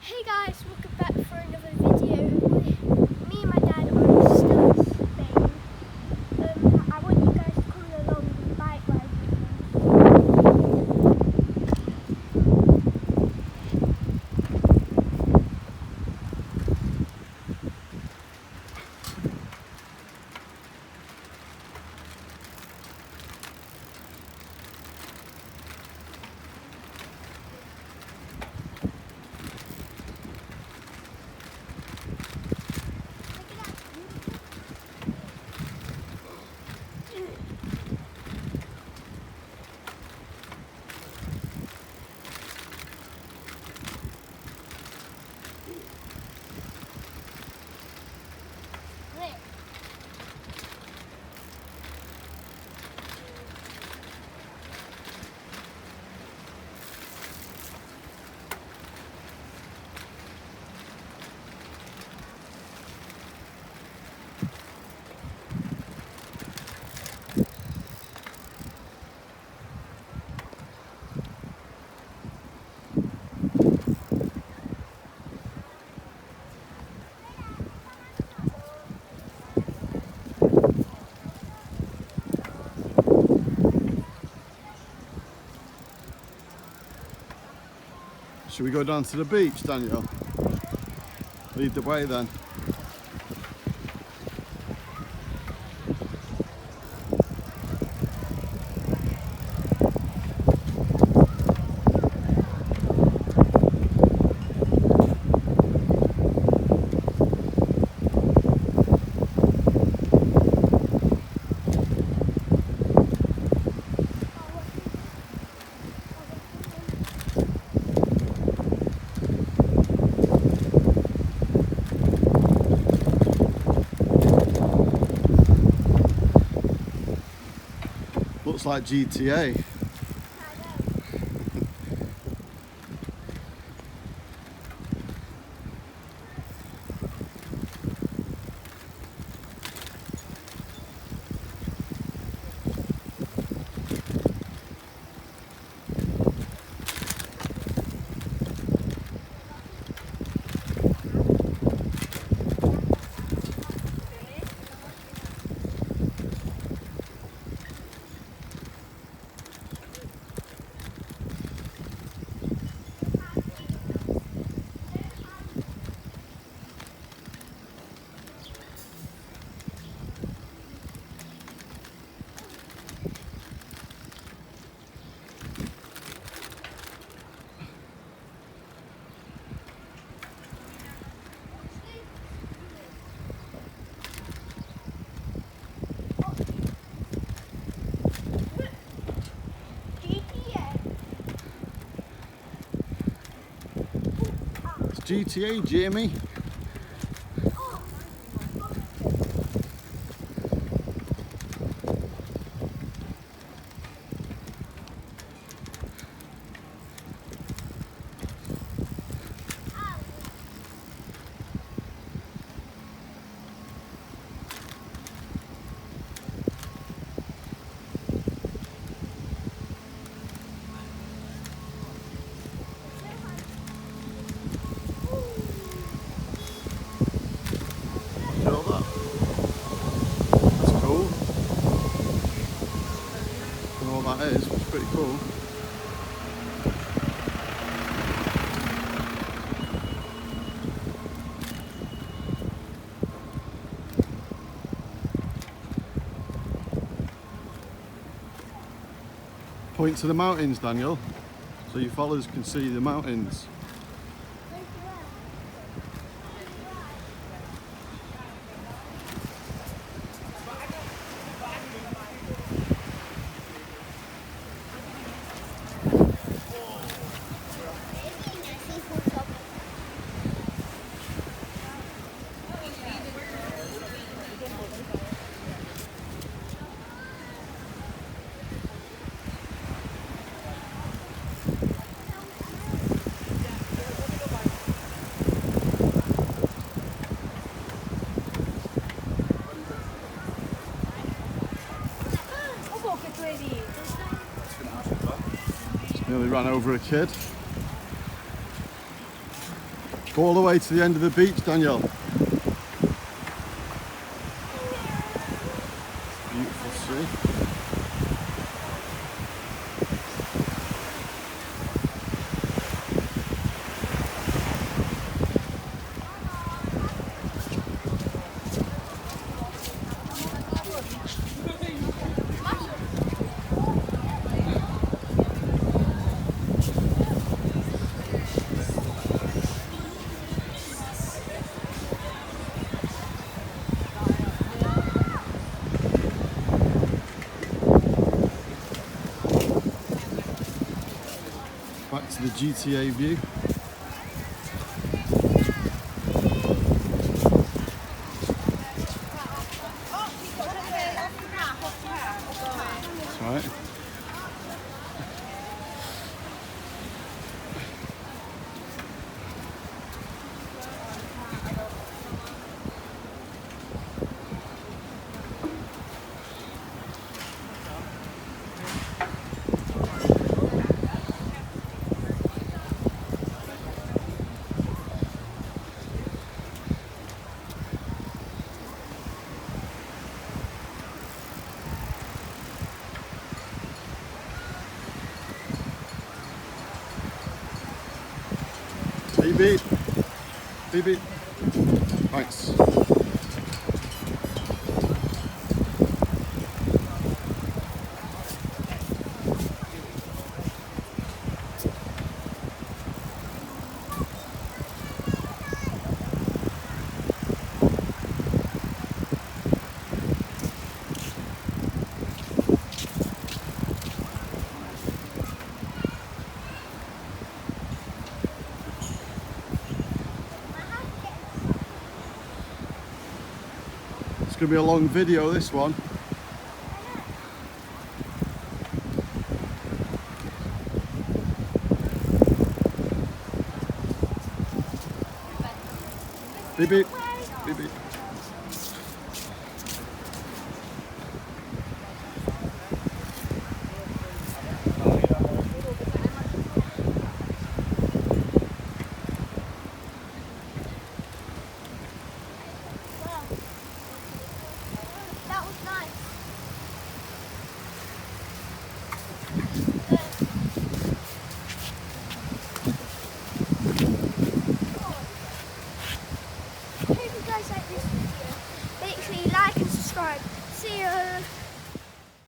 Hey guys, welcome back for another video. Me and my dad are still in Spain. I want you guys to come along and bike ride Should we go down to the beach, Daniel? Lead the way then. Looks like GTA. It's GTA, Jamie. Feel that? That's cool. Don't know what that is, but it's pretty cool. Point to the mountains, Daniel, so your followers can see the mountains. Nearly ran over a kid. Go all the way to the end of the beach, Danielle. Beautiful sea. Back to the GTA view. That's right. Beep beep. Beep beep. Thanks. It's going to be a long video, this one. Beep beep. Beep beep.